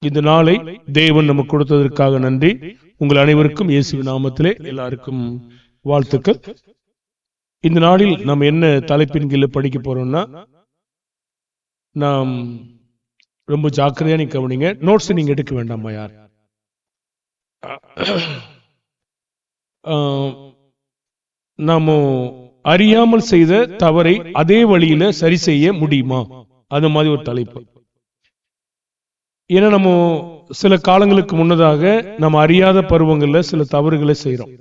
இந்த நாளை தேவன் நமக்கு கொடுத்ததற்காக நன்றி. உங்கள் அனைவருக்கும் இயேசுவின் நாமத்திலே எல்லாருக்கும் வாழ்த்துக்கள். இந்த நாளில் நாம் என்ன தலைப்பின் கீழே படிக்க போறோம்னா, நாம் ரொம்ப ஜாக்கிரதையா நீங்க கவனிங்க. நோட்ஸ் நீங்க எடுக்க வேண்டாமா யார். நாம அறியாமல் செய்த தவறை அதே வழியில சரி செய்ய முடியுமா, அது மாதிரி ஒரு தலைப்பு. ஏன்னா நம்ம சில காலங்களுக்கு முன்னதாக நம்ம அறியாத பருவங்கள்ல சில தவறுகளை செய்யறோம்.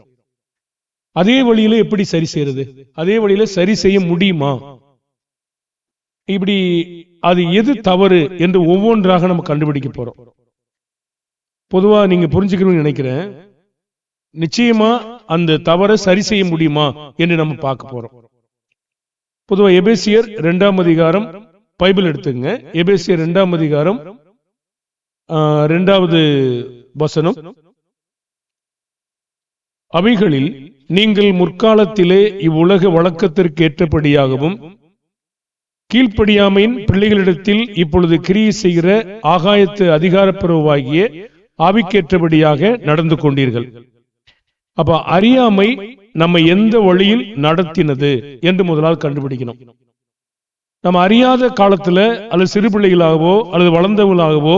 அதே வழியில எப்படி சரி செய்யறது, அதே வழியில சரி செய்ய முடியுமா, இப்படி அது எது தவறு என்று ஒவ்வொன்றாக நம்ம கண்டுபிடிக்க போறோம். பொதுவா நீங்க புரிஞ்சுக்கணும்னு நினைக்கிறேன். நிச்சயமா அந்த தவறை சரி செய்ய முடியுமா என்று நம்ம பார்க்க போறோம். பொதுவா எபேசியர் 2ஆம் அதிகாரம் பைபிள் எடுத்துங்க. எபேசியர் 2ஆம் அதிகாரம் 2வது வசனம். அவைகளில் நீங்கள் முற்காலத்திலே இவ்வுலக வழக்கத்திற்கு ஏற்றபடியாகவும் கீழ்ப்படியாமையின் பிள்ளைகளிடத்தில் இப்பொழுது கிரியை செய்கிற ஆகாயத்து அதிகாரப்பிரவாகிய ஆவிக்கேற்றபடியாக நடந்து கொண்டீர்கள். அப்ப அறியாமை நம்ம எந்த வழியில் நடத்தினது என்று முதலாவது கண்டுபிடிக்கணும். நம்ம அறியாத காலத்துல அல்லது சிறு பிள்ளைகளாகவோ அல்லது வளர்ந்தவர்களாகவோ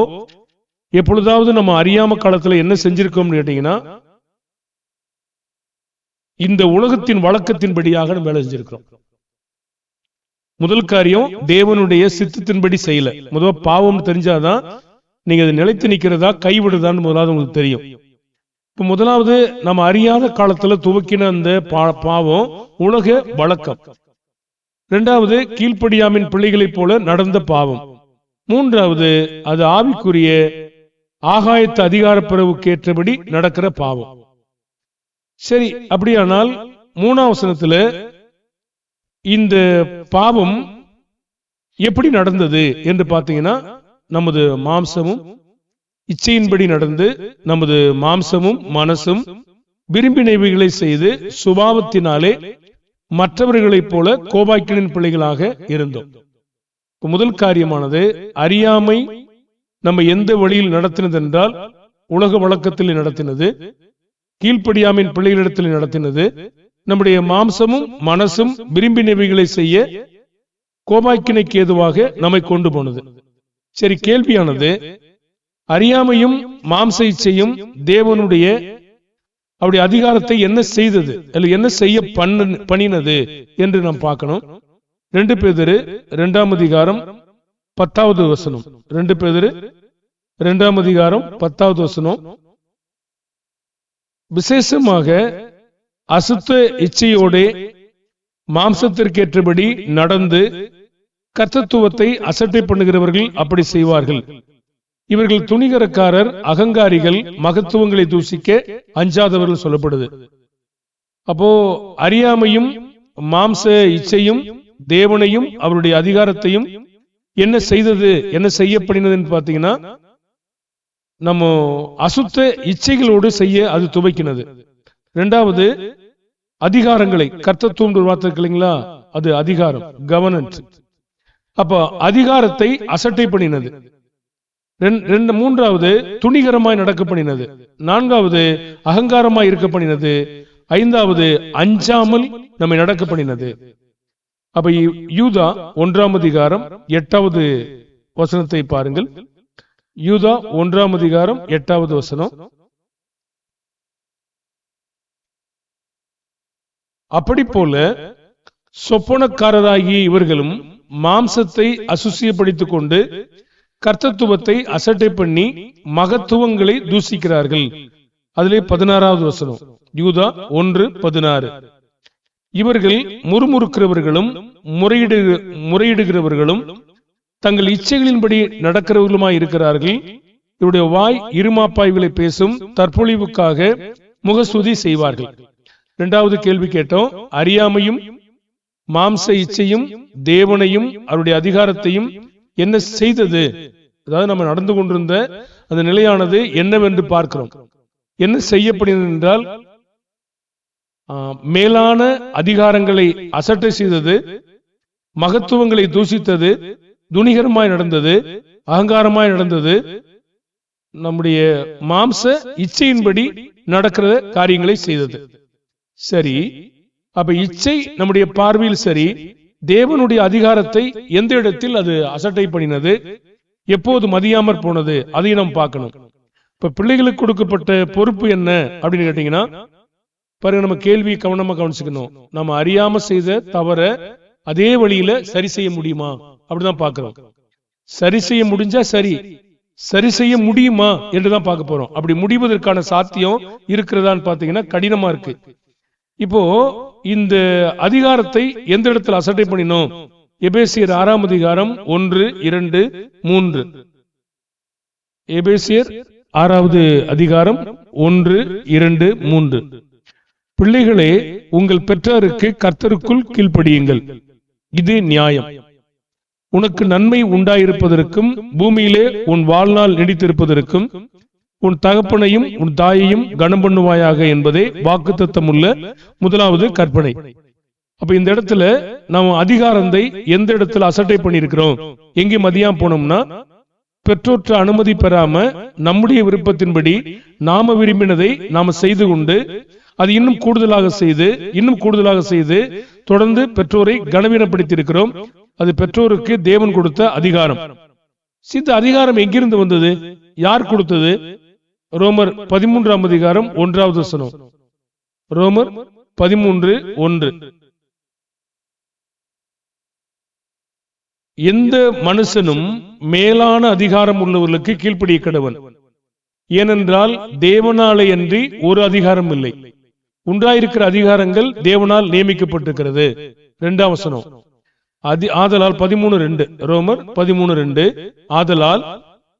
எப்பொழுதாவது நம்ம அறியாம காலத்துல என்ன செஞ்சிருக்கோம்னு கேட்டீங்கன்னா, இந்த உலகத்தின் வழக்கத்தின்படியாக நம்ம வேலை செஞ்சிருக்கிறோம். முதல் காரியம் தேவனுடைய சித்தத்தின்படி செய்யல. முதல்ல பாவம் தெரிஞ்சாதான் நீங்க அதை நிலைத்து நிக்கிறதா கைவிடுதான்னு முதலாவது உங்களுக்கு தெரியும். இப்ப முதலாவது நம்ம அறியாத காலத்துல துவக்கின அந்த பாவம் உலக வழக்கம். இரண்டாவது கீழ்ப்படியாமின் பிள்ளைகளைப் போல நடந்த பாவம். மூன்றாவது அது ஆவிக்குரிய ஆகாயத்து அதிகாரப்பிரவுக்கு ஏற்றபடி நடக்கிற பாவம். சரி, அப்படியானால் 3ஆம் வசனத்துல இந்த பாவம் எப்படி நடந்தது என்று பார்த்தீங்கன்னா, நமது மாம்சமும் இச்சையின்படி நடந்து நமது மாம்சமும் மனசும் விரும்பினவைகளை செய்து சுபாவத்தினாலே மற்றவர்களைப் போல கோபாக்கினின் பிள்ளைகளாக இருந்தோம். முதல் காரியமானது அறியாமை நம்ம எந்த வழியில் நடத்தினது என்றால் உலக வழக்கத்தில் நடத்தினது, கீழ்ப்படியாமின் பிள்ளைகளிடத்தில் நடத்தினது, நம்முடைய மாம்சமும் மனசும் விரும்பினவைகளை செய்ய கோபாக்கினைக்கு ஏதுவாக நம்மை கொண்டு போனது. சரி, கேள்வியானது அறியாமையும் மாம்ச இச்சையும் தேவனுடைய அவருடைய அதிகாரத்தை என்ன செய்தது, என்ன செய்ய பண்ணினது என்று நாம் பார்க்கணும். 2 பேதுரு 2ஆம் அதிகாரம் 10வது வசனம். 2 பேதுரு 2ஆம் அதிகாரம் 10வது வசனம். விசேஷமாக அசுத்த இச்சையோட மாம்சத்திற்கேற்றபடி நடந்து கர்த்தத்துவத்தை அசட்டை பண்ணுகிறவர்கள் அப்படி செய்வார்கள். இவர்கள் துணிகரக்காரர், அகங்காரிகள், மகத்துவங்களை தூசிக்க அஞ்சாதவர்கள் சொல்லப்படுது. அப்போ அறியாமையும் மாம்ச இச்சையும் தேவனையும் அவருடைய அதிகாரத்தையும் என்ன செய்தது, என்ன செய்யப்படினதுன்னு பாத்தீங்கன்னா, நம்ம அசுத்த இச்சைகளோடு செய்ய அது துவைக்கினது. இரண்டாவது அதிகாரங்களை, கர்த்தத்துவம் ஒரு வார்த்தை இருக்கு இல்லைங்களா, அது அதிகாரம், கவர்னன்ஸ். அப்ப அதிகாரத்தை அசட்டை பண்ணினது. மூன்றாவது துணிகரமாய் நடக்க பண்ணினது. நான்காவது அகங்காரமாய் இருக்க பண்ணினது. ஐந்தாவது அஞ்சாமல் நம்மை நடக்க பண்ணினது. அப்ப யூதா 1ஆம் அதிகாரம் 8வது வசனத்தை பாருங்கள். யூதா 1ஆம் அதிகாரம் 8வது வசனம். அப்படி போல சொப்பனக்காரராகிய இவர்களும் மாம்சத்தை அசுசியப்படுத்திக் கொண்டு கர்த்தத்துவத்தை அசட்டை பண்ணி மகத்துவங்களை தூசிக்கிறார்கள். அதிலே 16வது வசனம். யூதா 1:16. இவர்கள் முறுமுறுக்கிறவர்களும் முறையிடுகிறவர்களும் தங்கள் இச்சைகளின்படி நடக்கிறவர்களுமாய் இருக்கிறார்கள். இவருடைய வாய் இருமாப்பாய்களை பேசும், தற்பொழிவுக்காக முகஸ்துதி செய்வார்கள். 2வது கேள்வி கேட்டோம். அறியாமையும் மாம்ச இச்சையும் தேவனையும் அவருடைய அதிகாரத்தையும் என்ன செய்தது, அதாவது நம்ம நடந்து கொண்டிருந்த அந்த நிலையானது என்னவென்று பார்க்கிறோம். என்ன செய்யப்படுகிறது என்றால், மேலான அதிகாரங்களை அசட்டை செய்தது, மகத்துவங்களை தூசித்தது, துணிகரமாய் நடந்தது, அகங்காரமாய் நடந்தது, நம்முடைய மாம்ச இச்சையின்படி நடக்கிற காரியங்களை செய்தது. சரி, அப்ப இச்சை நம்முடைய பார்வையில் சரி, தேவனுடைய அதிகாரத்தை எந்த இடத்தில் அது அசட்டை பண்ணினது, எப்போது மதியாமற் போனது, அதையும் நாம் பார்க்கணும். இப்ப பிள்ளைகளுக்கு கொடுக்கப்பட்ட பொறுப்பு என்ன அப்படின்னு கேட்டீங்கன்னா, பாருங்க, நம்ம கேள்வி கவனமா கவனிச்சுக்கணும். நம்ம அறியாம செய்த தவற அதே வழியில சரி செய்ய முடியுமா அப்படிதான் பார்க்கிறோம். சரி செய்ய முடிஞ்சா சரி, சரி செய்ய முடியுமா என்றுதான் பார்க்க போறோம். அப்படி முடிவதற்கான சாத்தியம் இருக்கிறதான்னு பாத்தீங்கன்னா கடினமா இருக்கு. இப்போ இந்த அதிகாரத்தை எந்த இடத்துல அசட்டை பண்ணினோம்? எபேசியர் 6ஆம் அதிகாரம் 1, 2, 3. எபேசியர் 6வது அதிகாரம் 1, 2, 3. பிள்ளைகளே, உங்கள் பெற்றாருக்கு கர்த்தருக்குள் கீழ்ப்படியுங்கள், இது நியாயம். உனக்கு நன்மை உண்டாயிருப்பதற்கும் பூமியிலே உன் வாழ்நாள் நீடித்திருப்பதற்கும் உன் தகப்பனையும் உன் தாயையும் கனம் பண்ணுவாயாக என்பதே வாக்குத்தத்தம் உள்ள முதலாவது கற்பனை. அப்ப இந்த இடத்துல நாம் அதிகாரத்தை எந்த இடத்துல அசட்டை பண்ணிருக்கிறோம், எங்கே மதியம் போனோம்னா, பெற்றோற்ற அனுமதி பெறாம நம்முடைய விருப்பத்தின்படி நாம விரும்பினதை நாம செய்து கொண்டு அது இன்னும் கூடுதலாக செய்து தொடர்ந்து பெற்றோரை கனவீனப்படுத்தி இருக்கிறோம். அது பெற்றோருக்கு தேவன் கொடுத்த அதிகாரம். இந்த அதிகாரம் எங்கிருந்து வந்தது? யார் கொடுத்தது? ரோமர் 13ஆம் அதிகாரம் 1வது வசனம். ரோமர் 13:1. எந்த மனுஷனும் மேலான அதிகாரம் உள்ளவர்களுக்கு கீழ்ப்படிய கடவன், ஏனென்றால் தேவனாலே அன்றி ஒரு அதிகாரம் இல்லை. உண்டாயிருக்கிற அதிகாரங்கள் தேவனால் நியமிக்கப்பட்டிருக்கிறது. 2ஆம் வசனம். ஆதலால் 13:2. ரோமர் 13:2. ஆதலால்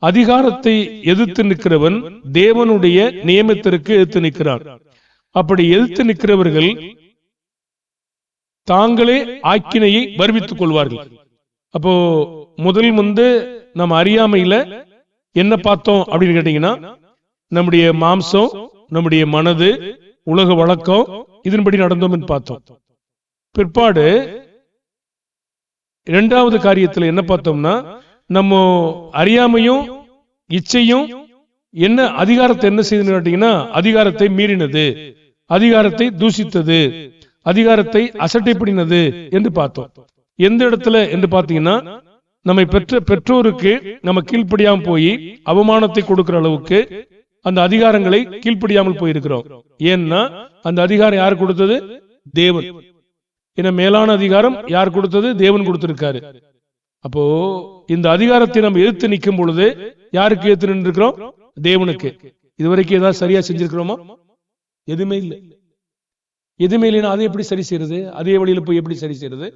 அதிகாரத்தை எதிர்த்து நிற்கிறவன் தேவனுடைய நியமத்திற்கு எதிர்த்து நிற்கிறான். அப்படி எதிர்த்து நிற்கிறவர்கள் தாங்களே ஆக்கினையை வருவித்துக் கொள்வார்கள். அப்போ முதல் நம்ம அறியாமையில என்ன பார்த்தோம் அப்படின்னு கேட்டீங்கன்னா, நம்முடைய மாம்சம், நம்முடைய மனது, உலக வழக்கம், இதன்படி நடந்தோம் பார்த்தோம். பிற்பாடு 2வது காரியத்தில் என்ன பார்த்தோம்னா, நம்ம அறியாமையும் இச்சையும் என்ன அதிகாரத்தை என்ன செய்து கேட்டீங்கன்னா, அதிகாரத்தை மீறினது, அதிகாரத்தை தூஷித்தது, அதிகாரத்தை அசட்டைப்படினது என்று பார்த்தோம். எந்த இடத்துல என்று பார்த்தீங்கன்னா, நம்மை பெற்ற பெற்றோருக்கு நம்ம கீழ்ப்படியாம போய் அவமானத்தை கொடுக்கிற அளவுக்கு அந்த அதிகாரங்களை கீழ்ப்படியாமல் போயிருக்கிறோம். ஏன்னா அந்த அதிகாரம் யார் கொடுத்தது? தேவன். ஏன்னா மேலான அதிகாரம் யார் கொடுத்தது? தேவன் கொடுத்திருக்காரு. அப்போ இந்த அதிகாரத்தை நம்ம எதிர்த்து நிற்கும் பொழுது யாருக்கு எதிர்த்து நின்றுக்கிறோம்? தேவனுக்கு. இதுவரைக்கும் ஏதாவது சரியா செஞ்சிருக்கிறோமா? எதுவுமே இல்லை. எதுவுமே இல்லைன்னா அதை எப்படி சரி செய்யறது? அதே வழியில போய் எப்படி சரி செய்யறது?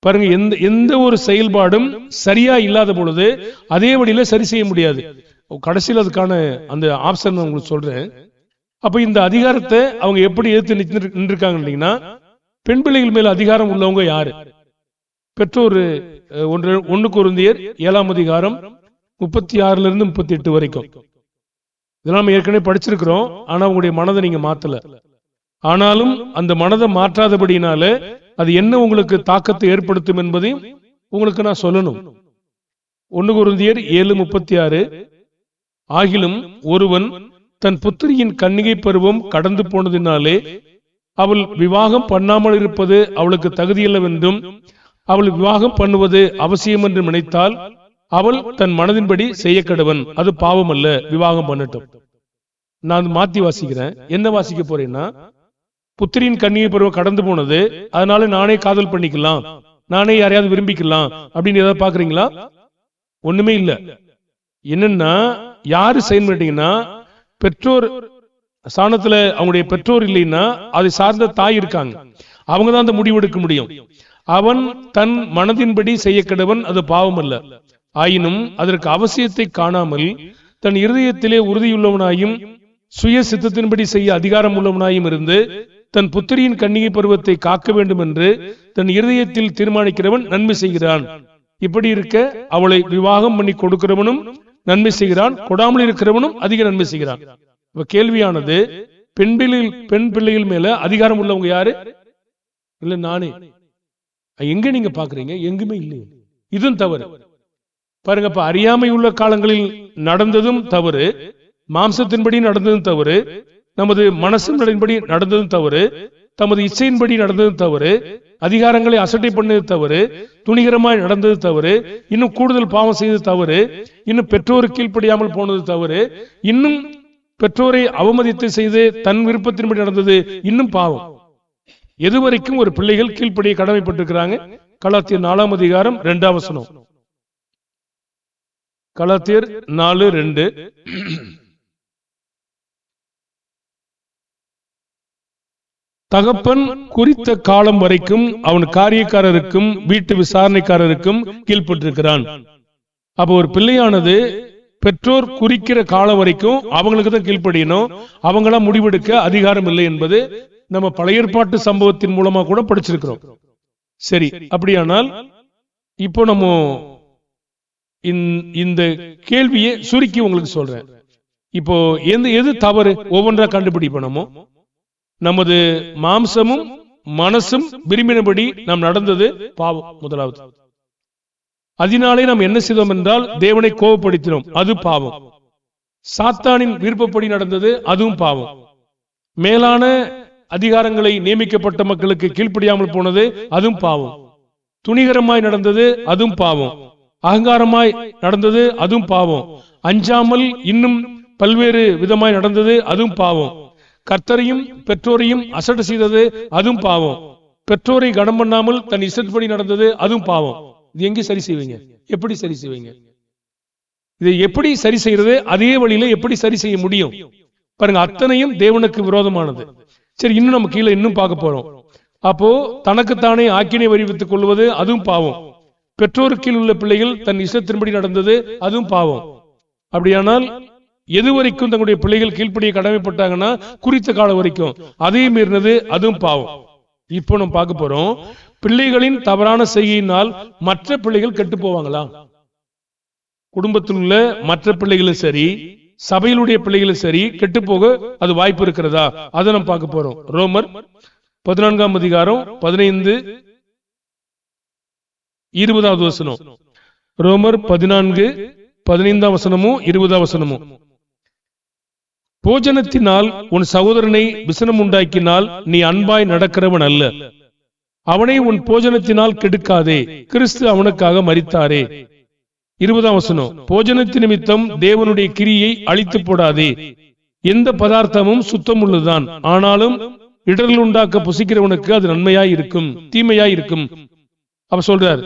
பாருங்க, எந்த ஒரு செயல்பாடும் சரியா இல்லாத பொழுது அதே வழியில சரி செய்ய முடியாது. கடைசியில் அதுக்கான அந்த ஆப்ஷன் உங்களுக்கு சொல்றேன். அப்ப இந்த அதிகாரத்தை அவங்க எப்படி எதிர்த்து நின்றுருக்காங்கன்னா, பெண் பிள்ளைகள் மேல அதிகாரம் உள்ளவங்க யாரு? பெற்றோர். 1 கொரிந்தியர் 7ஆம் அதிகாரம் 36 38 வரைக்கும். இதெல்லாம் நம்ம ஏற்கனவே படிச்சிருக்கிறோம். ஆனா உங்களுடைய மனதை நீங்க மாத்தல. ஆனாலும் அந்த மனதை மாற்றாதபடினால அது என்ன உங்களுக்கு தாக்கத்தை ஏற்படுத்தும் என்பதையும் உங்களுக்கு நான் சொல்லணும். 1 கொரிந்தியர் 7:36. ஆகிலும் ஒருவன் தன் புத்திரியின் கன்னிகை பருவம் கடந்து போனதினாலே அவள் விவாகம் பண்ணாமல் இருப்பது அவளுக்கு தகுதியில்லவென்றும் அவள் விவாகம் பண்ணுவது அவசியம் என்று நினைத்தால் அவள் தன் மனதின்படி செய்ய கடவன், அது பாவம் அல்ல, விவாகம் பண்ணட்டும். நான் மாத்தி வாசிக்கிறேன். என்ன வாசிக்க போறேன்னா, புத்திரியின் கன்னிகை பருவம் கடந்து போனது, அதனால நானே காதல் பண்ணிக்கலாம், நானே யாரையாவது விரும்பிக்கலாம் அப்படின்னு ஏதாவது பாக்குறீங்களா? ஒண்ணுமே இல்ல. என்னன்னா, யாரு செயல்பட்டீங்கன்னா, பெற்றோர் ஸ்தானத்துல அவங்களுடைய பெற்றோர் இல்லைன்னா அதை சார்ந்த தாய் இருக்காங்க, அவங்கதான் அந்த முடிவு எடுக்க முடியும். அவன் தன் மனதின்படி செய்ய கடவன், அது பாவம் அல்ல. ஆயினும் அதற்கு அவசியத்தை காணாமல் தன் இருதயத்திலே உறுதியுள்ளவனாயும் சுய சித்தத்தின்படி செய்ய அதிகாரம் உள்ளவனாயும் இருந்து தன் புத்திரியின் கன்னிகை பருவத்தை காக்க வேண்டும் என்று தன் இருதயத்தில் தீர்மானிக்கிறவன் நன்மை செய்கிறான். இப்படி இருக்க அவளை விவாகம் பண்ணி கொடுக்கிறவனும் நன்மை செய்கிறான், கொடாமல் இருக்கிறவனும் அதிக நன்மை செய்கிறான். இப்ப கேள்வியானது, பெண் பிள்ளைகள் மேல அதிகாரம் உள்ளவங்க யாரு? இல்ல நானே. எங்க நீங்க பாக்குறீங்க? எங்குமே இல்லை. இதுவும் தவறு. பாருங்க, அறியாமை உள்ள காலங்களில் நடந்ததும் தவறு, மாம்சத்தின்படி நடந்ததும் தவறு, நமது மனசின்படி நடந்ததும் தவறு, தமது இச்சையின்படி நடந்ததும் தவறு, அதிகாரங்களை அசட்டை பண்ணது தவறு, துணிகரமாய் நடந்தது தவறு, இன்னும் கூடுதல் பாவம் செய்தது தவறு, இன்னும் பெற்றோருக்கு கீழ்ப்படியாமல் போனது தவறு, இன்னும் பெற்றோரை அவமதித்து செய்து தன் விருப்பத்தின்படி நடந்தது இன்னும் பாவம். எதுவரைக்கும் ஒரு பிள்ளைகள் கீழ்ப்படிய கடமைப்பட்டிருக்கிறாங்க? கலாத்தியர் 4ஆம் அதிகாரம் 2ஆம் வசனம். கலாத்தியர் 4:2. தகப்பன் குறித்த காலம் வரைக்கும் அவன் காரியக்காரருக்கும் வீட்டு விசாரணைக்காரருக்கும் கீழ்பட்டிருக்கிறான். அப்போ ஒரு பிள்ளையானது பெற்றோர் குறிக்கிற காலம் வரைக்கும் அவங்களுக்கு தான் கீழ்ப்படியணும், அவங்களா முடிவெடுக்க அதிகாரம் இல்லை என்பது நம்ம பழைய ஏற்பாட்டு சம்பவத்தின் மூலமா கூட படிச்சிருக்கிறோம். சரி, அப்படியானால் இப்போ நம்ம இந்த கேள்வியை சுருக்கி உங்களுக்கு சொல்றேன். இப்போ எது தவறு ஒவ்வொன்றா கண்டுபிடிப்போம். நமது மாம்சமும் மனசும் விரும்பினபடி நாம் நடந்தது பாவம் முதலாவது. அதனாலே நாம் என்ன செய்தோம் என்றால் தேவனை கோபப்படுத்தினோம், அது பாவம். சாத்தானின் விருப்பப்படி நடந்தது, அதுவும் பாவம். மேலான அதிகாரங்களை நியமிக்கப்பட்ட மக்களுக்கு கீழ்ப்படியாமல் போனது, அதுவும் பாவம். துணிகரமாய் நடந்தது, அதுவும் பாவம். அகங்காரமாய் நடந்தது, அதுவும் பாவம். அஞ்சாமல் இன்னும் பல்வேறு விதமாய் நடந்தது, அதுவும் பாவம். கர்த்தரையும் பெற்றோரையும் அசட்டை செய்தது, அதுவும் பாவம். பெற்றோரை கனம் பண்ணாமல் தன் இஷ்டப்படி நடந்தது, அதுவும் பாவம். இது எங்க சரி செய்வீங்க? எப்படி சரி செய்வீங்க? இதை எப்படி சரி செய்யறது? அதே வழியில எப்படி சரி செய்ய முடியும்? பாருங்க, அத்தனையும் தேவனுக்கு விரோதமானது. சரி, இன்னும் நம்ம கீழே இன்னும் பார்க்க போறோம். அப்போ தனக்குத்தானே ஆக்கினை வரிவித்துக் கொள்வது, அதுவும் பாவம். பெற்றோருக்கு உள்ள பிள்ளைகள் தன் இஷ்டத்தின்படி நடந்தது, அதுவும் பாவம். அப்படியானால் எது வரைக்கும் தங்களுடைய பிள்ளைகள் கீழ்ப்படிய கடமைப்பட்டாங்கன்னா குறித்த காலம் வரைக்கும், அதே மீறினது, அதுவும் பாவம். இப்போ நம்ம பார்க்க போறோம், பிள்ளைகளின் தவறான செய்கையினால் மற்ற பிள்ளைகள் கெட்டு போவாங்களா? குடும்பத்தில் உள்ள மற்ற பிள்ளைகளும் சரி, சபையிலுடைய பிள்ளைகளும் சரி கெட்டு போக அது வாய்ப்பு இருக்கிறதா? அதை நம்ம பார்க்க போறோம். ரோமர் 14ஆம் அதிகாரம் 15-20 வசனம். ரோமர் 14:15 வசனமும் 20 வசனமும். போஜனத்தினால் உன் சகோதரனை விசனம் உண்டாக்கினால் நீ அன்பாய் நடக்கிறவன் அல்ல. அவனை உன் போஜனத்தினால் கெடுக்காதே, கிறிஸ்து அவனுக்காக மரித்தாரே. 20ஆம் வசனம். போஜனத்தின் நிமித்தம் தேவனுடைய கிரியை அழித்து போடாதே. எந்த பதார்த்தமும் சுத்தம் உள்ளதுதான், ஆனாலும் இடர்கள் உண்டாக்க புசிக்கிறவனுக்கு அது நன்மையாய் இருக்கும், தீமையாய் இருக்கும். அப்ப சொல்றார்,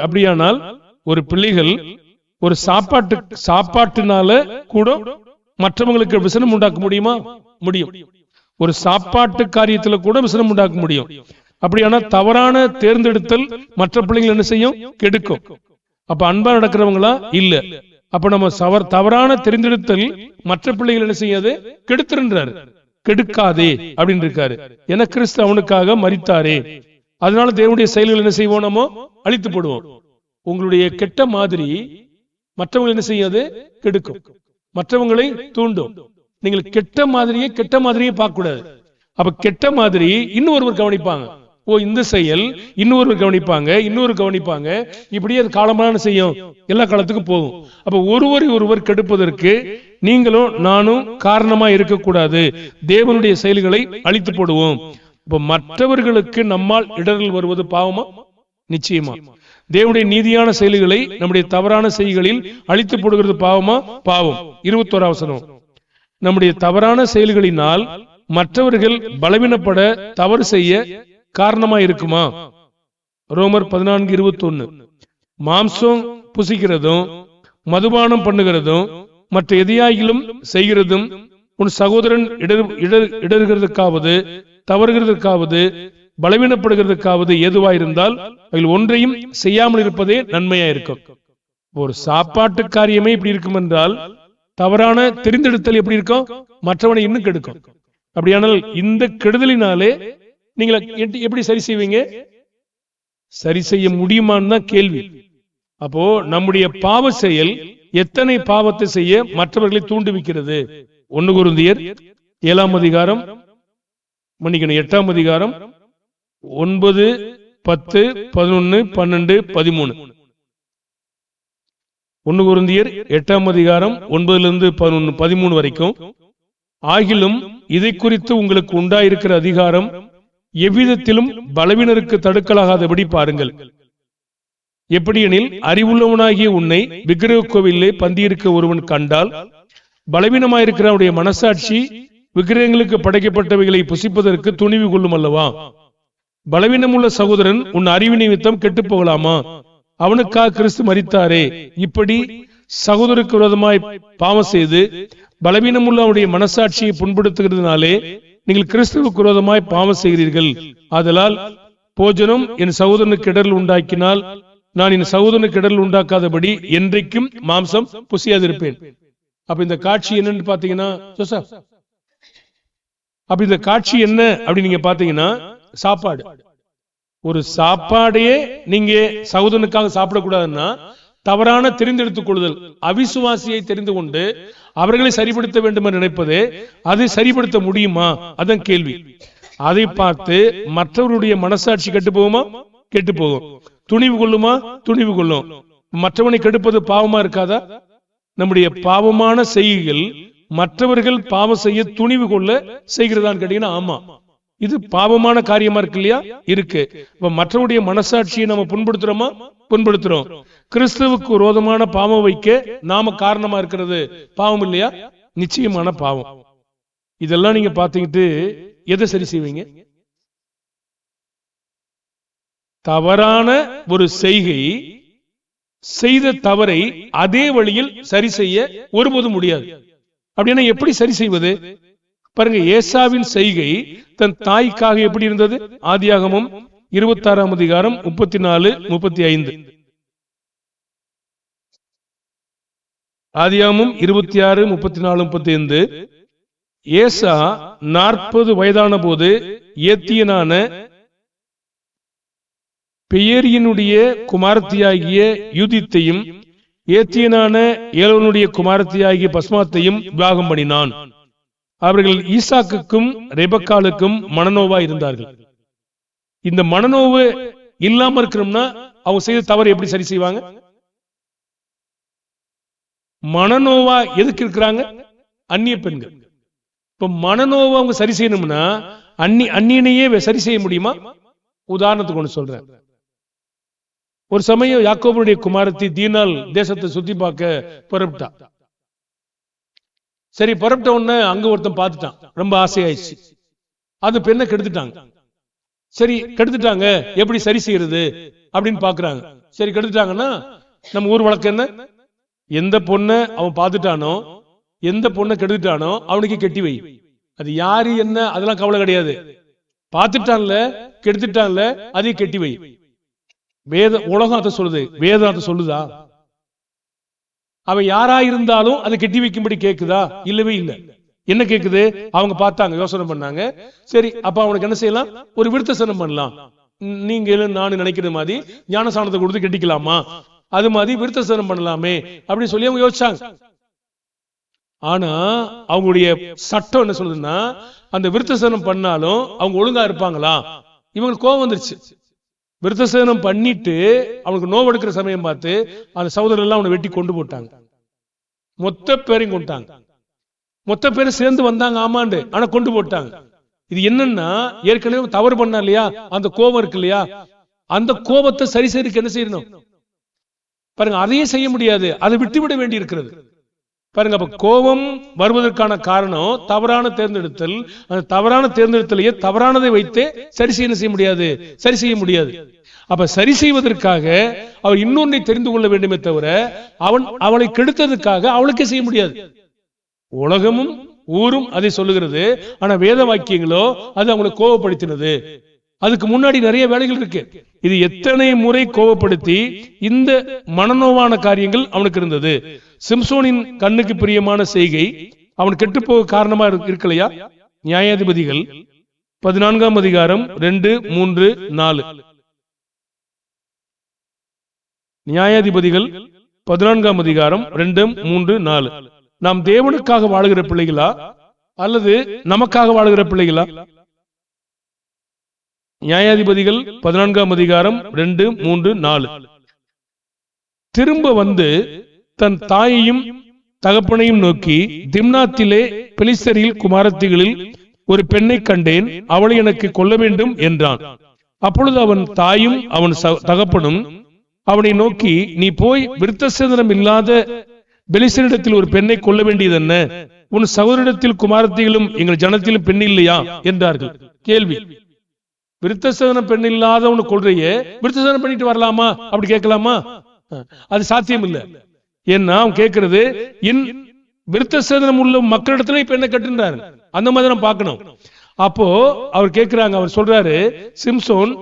அப்படியானால் ஒரு பிள்ளைகள் ஒரு சாப்பாட்டுனால கூட மற்றவங்களுக்கு விசனம் உண்டாக்க முடியுமா? முடியும். ஒரு சாப்பாட்டு காரியத்துல கூட விசனம் உண்டாக்க முடியும். அப்படியானா தவறான தேர்ந்தெடுத்தல் மற்ற பிள்ளைகள் என்ன செய்யும்? கெடுக்கும். அப்ப அன்பா நடக்கிறவங்களா? இல்ல. அப்ப நம்ம தவறான தெரிந்தெடுத்தல் மற்ற பிள்ளைகள் என்ன செய்யாது? கெடுத்துன்றாரு. கெடுக்காதே அப்படின்னு இருக்காரு. என கிறிஸ்து அவனுக்காக மரித்தாரே. அதனால தேவனுடைய செயல்கள் என்ன செய்வோம்? நம்ம அழித்து போடுவோம். உங்களுடைய கெட்ட மாதிரி மற்றவங்க என்ன செய்யாது? கெடுக்கும், மற்றவங்களை தூண்டும். நீங்கள் கெட்ட மாதிரியே பார்க்க கூடாது. அப்ப கெட்ட மாதிரி இன்னொருவர் கவனிப்பாங்க. ஓ, இந்த செயல் இன்னொரு கவனிப்பாங்க. இப்படியே அது காலமான செய்யும், எல்லா காலத்துக்கும் போகும். அப்ப ஒருவர் கெடுப்பதற்கு நீங்களும் நானும் காரணமா இருக்கக்கூடாது. தேவனுடைய செயல்களை அழித்து போடுவோம். இப்ப மற்றவர்களுக்கு நம்மால் இடர்கள் வருவது பாவமா? நிச்சயமா. தேவனுடைய நீதியான செயல்களை நம்முடைய தவறான செயல்களில் அழித்து போடுகிறது பாவமா? பாவம். 21ஆம் வசனம். நம்முடைய தவறான செயல்களினால் மற்றவர்கள் பலவீனப்பட தவறு செய்ய காரணமா இருக்குமா? ரோமர் 14:21. மாம்சம் புசிக்கிறதும் மதுபானம் பண்ணுகிறதும் மற்ற எதையாயிலும் செய்கிறதும் உன் சகோதரன் இடர்கிறதுக்காவது தவறுகிறதுக்காவது பலவீனப்படுகிறதுக்காவது எதுவாயிருந்தால் அதில் ஒன்றையும் செய்யாமல் இருப்பதே நன்மையா இருக்கும். ஒரு சாப்பாட்டு காரியமே இப்படி இருக்கும் என்றால் தவறான தெரிந்தெடுத்தல் எப்படி இருக்கும்? மற்றவனை இன்னும் கெடுக்கும். அப்படியானால் இந்த கெடுதலினாலே நீங்க எப்படி சரி செய்வீங்க? சரி செய்ய முடியுமான்னு தான் கேள்வி. அப்போ நம்முடைய பாவ செயல் எத்தனை பாவத்தை செய்ய மற்றவர்களை தூண்டுவிக்கிறது? 1 கொரிந்தியர் 7ஆம் அதிகாரம் 8ஆம் அதிகாரம் 9, 10, 11, 12, 13. 1 கொரிந்தியர் 8ஆம் அதிகாரம் 9-13 வரைக்கும். ஆகிலும் இதை குறித்து உங்களுக்கு உண்டாயிருக்கிற அதிகாரம் எவ்விதத்திலும் பலவீனருக்கு தடுக்கலாகாதபடி பாருங்கள். எப்படியெனில், அறிவுள்ளவனாகிய உன்னை விக்கிரக கோவிலே பந்தியிருக்க ஒருவன் கண்டால், பலவீனமாயிருக்கிற அவனுடைய மனசாட்சி விக்கிரகங்களுக்கு படைக்கப்பட்டவைகளை புசிப்பதற்கு துணிவு கொள்ளும் அல்லவா? பலவீனமுள்ள சகோதரன் உன் அறிவு நிமித்தம் கெட்டு போகலாமா? அவனுக்காக கிறிஸ்து மரித்தாரே. இப்படி சகோதரருக்கு விரோதமாய் பாவம் செய்து பலவீனமுள்ள அவனுடைய மனசாட்சியை புண்படுத்துகிறதுனாலே நீங்கள் கிறிஸ்துவுக்கு விரோதமாய் பாவம் செய்கிறீர்கள். ஆதலால் போஜனம் என் சகோதரனுக்கு இடரல் உண்டாக்கினால் நான் என் சகோதரனுக்கு இடரல் உண்டாக்காதபடி என்றைக்கும் மாம்சம் புசியாதிருப்பேன். அப்ப இந்த காட்சி என்னன்னு பாத்தீங்கன்னா, அப்ப இந்த காட்சி என்ன அப்படின்னு நீங்க பாத்தீங்கன்னா, சாப்பாடு. ஒரு சாப்பாடையே நீங்க சகோதரனுக்காக சாப்பிடக்கூடாதுன்னா தவறான தெரிந்தெடுத்துக் கொள்ளுதல். அவிசுவாசியை தெரிந்து கொண்டு அவர்களை சரிப்படுத்த வேண்டும் என்று நினைப்பது, அதை சரிப்படுத்த முடியுமா? அதான் கேள்வி. அதை பார்த்து மற்றவருடைய மனசாட்சி கெட்டு போகுமா? கெட்டு போகும். துணிவு கொள்ளுமா? துணிவு கொள்ளும். மற்றவனை கெடுப்பது பாவமா இருக்காதா? நம்முடைய பாவமான செய்கைகள் மற்றவர்கள் பாவம் செய்ய துணிவு கொள்ள செய்கிறதான்னு கேட்டீங்கன்னா, ஆமா, இது பாவமான காரியமா இருக்கு இல்லையா? இருக்கு. மற்றவருடைய மனசாட்சியை நம்ம புண்படுத்துறோமா? புண்படுத்துறோம். கிறிஸ்துவுக்கு விரோதமான பாவம் வைக்க நாம காரணமா இருக்கிறது பாவம் இல்லையா? நிச்சயமான பாவம். இதெல்லாம் நீங்க பாத்தீங்கிட்டு எதை சரி செய்வீங்க? தவறான ஒரு செய்கை செய்த தவறை அதே வழியில் சரி செய்ய ஒருபோதும் முடியாது. அப்படின்னா எப்படி சரி செய்வது? பாருங்க, ஏசாவின் செய்கை தன் தாய்க்காக எப்படி இருந்தது? ஆதியாகமம் 26ஆம் அதிகாரம் 34-35. ஆதியாகமம் 26-34-35. ஏசா 40 வயதான போது ஏத்தியனான பெயரியினுடைய குமாரத்தியாகிய யூதித்தையும் ஏத்தியனான ஏலோனுடைய குமாரத்தியாகிய பஸ்மாத்தையும் விவாகம் பண்ணினான். அவர்கள் ஈசாக்குக்கும் ரெபக்காலுக்கும் மனநோவா இருந்தார்கள். இந்த மனநோவு இல்லாம இருக்கணும்னா அவங்க செய்த தவறு எப்படி சரி செய்வாங்க? மனநோவா எதுக்கு இருக்கிறாங்க? அந்நிய பெண்கள். இப்ப மனநோவை அவங்க சரி செய்யணும்னா அந்நியனையே சரி செய்ய முடியுமா? உதாரணத்துக்கு ஒன்று சொல்றேன். ஒரு சமயம் யாக்கோபுடைய குமாரத்தி தீனால் தேசத்தை சுத்தி பார்க்க புறப்பட்டா. சரி, புறப்பட்ட உடனே அங்க ஒருத்தன் பார்த்துட்டான், ரொம்ப ஆசையாயிடுச்சு. அந்த பெண்ணை கெடுத்துட்டாங்க. சரி, கெடுத்துட்டாங்க, எப்படி சரி செய்யறது அப்படின்னு பாக்குறாங்க. சரி, கெடுத்துட்டாங்கன்னா நம்ம ஊர் வழக்கம் என்ன? எந்த பொண்ணை அவன் பார்த்துட்டானோ, எந்த பொண்ணை கெடுத்துட்டானோ அவனுக்கு கெட்டி வை. அது யாரு என்ன அதெல்லாம் கவலை கிடையாது. பார்த்துட்டான்ல, கெடுத்துட்டான்ல, அதையும் கெட்டி வை. வேத உலகம் அதை சொல்லுது, வேதம் அதை சொல்லுதா? அவன் யாரா இருந்தாலும் அதை கெட்டி வைக்கும்படி கேக்குதா? இல்லவே இல்லை. என்ன கேக்குது? அவங்க பார்த்தாங்க, யோசனை பண்ணாங்க. சரி, அப்ப அவனுக்கு என்ன செய்யலாம்? ஒரு விருத்தசனம் பண்ணலாம். நீங்க நானும் நினைக்கிற மாதிரி ஞானசானத்தை கொடுத்து கெட்டிக்கலாமா? அது மாதிரி விருத்தசனம் பண்ணலாமே அப்படின்னு சொல்லி அவங்க யோசிச்சாங்க. ஆனா அவங்களுடைய சட்டம் என்ன சொல்லுதுன்னா, அந்த விருத்தசனம் பண்ணாலும் அவங்க ஒழுங்கா இருப்பாங்களா? இவங்களுக்கு கோபம் வந்துருச்சு. விருத்தசேதனம் பண்ணிட்டு அவனுக்கு நோவெடுக்கிற சமயம் பார்த்து அந்த சகோதரர் எல்லாம் அவனை வெட்டி கொண்டு போட்டாங்க. மொத்த பேரையும் கொண்டாங்க. மொத்த பேரும் சேர்ந்து வந்தாங்க ஆமாண்டு, ஆனா கொண்டு போட்டாங்க. இது என்னன்னா, ஏற்கனவே தவறு பண்ணா இல்லையா, அந்த கோபம் இருக்கு இல்லையா, அந்த கோபத்தை சரி செய்யறதுக்கு என்ன செய்யணும் பாருங்க. அதையே செய்ய முடியாது, அதை விட்டுவிட வேண்டி இருக்கிறது பாருங்க. அப்ப கோபம் வருவதற்கான காரணம் தவறான தேர்ந்தெடுத்தல். அந்த தவறான தேர்ந்தெடுத்தலையே தவறானதை வைத்து சரி செய்ய முடியாது, சரி செய்ய முடியாது. அப்ப சரி செய்வதற்காக அவர் இன்னொன்றை தெரிந்து கொள்ள வேண்டுமே தவிர அவளை கெடுத்ததுக்காக அவளுக்கே செய்ய முடியாது. உலகமும் ஊரும் அதை சொல்லுகிறது, ஆனா வேத வாக்கியங்களோ அது அவங்களை கோபப்படுத்தினது. அதுக்கு முன்னாடி நிறைய வேலைகள் இருக்கு. இது எத்தனை முறை கோபப்படுத்தி இந்த மனநோவான காரியங்கள் அவனுக்கு இருந்தது. சிம்சோனின் கண்ணுக்கு பிரியமான செய்கை அவன் கெட்டுப்போக காரணமா இருக்கலையா? நியாயாதிபதிகள் 14ஆம் அதிகாரம் 2, 3, 4. நியாயாதிபதிகள் 14ஆம் அதிகாரம் 2, 3, 4. நாம் தேவனுக்காக வாழுகிற பிள்ளைகளா அல்லது நமக்காக வாழுகிற பிள்ளைகளா? நியாயாதிபதிகள் 14ஆம் அதிகாரம் 2, 3, 4. திரும்ப வந்து தன் தாயையும் தகப்பனையும் நோக்கி, திம்னாத்திலே பெலிஸ்தரில் குமாரத்திகளில் ஒரு பெண்ணை கண்டேன், அவளை எனக்கு கொல்ல வேண்டும் என்றான். அப்பொழுது அவன் தாயும் அவன் தகப்பனும் அவனை நோக்கி, நீ போய் விருத்தசேதனம் இல்லாத பெலிஸ்தரிடத்தில் ஒரு பெண்ணை கொல்ல வேண்டியது என்ன? உன் சகோதரிடத்தில் குமாரத்திகளும் எங்கள் ஜனத்திலும் பெண் இல்லையா என்றார்கள். கேள்வி, விருத்தசேதனம் பெண் இல்லாதவனு கொள்றையே விருத்தசேதனம் பண்ணிட்டு வரலாமா அப்படி கேட்கலாமா? அது சாத்தியம் இல்லை. ஏன்னா அவன் கேட்கிறது, என் விருத்தசேதனம் உள்ள மக்களிடத்துல இப்ப என்ன கட்டுன்றாரு, அந்த மாதிரி நம்ம பார்க்கணும். அப்போ அவர் கேட்கிறாங்க, அவர் சொல்றாரு, சிம்சோன்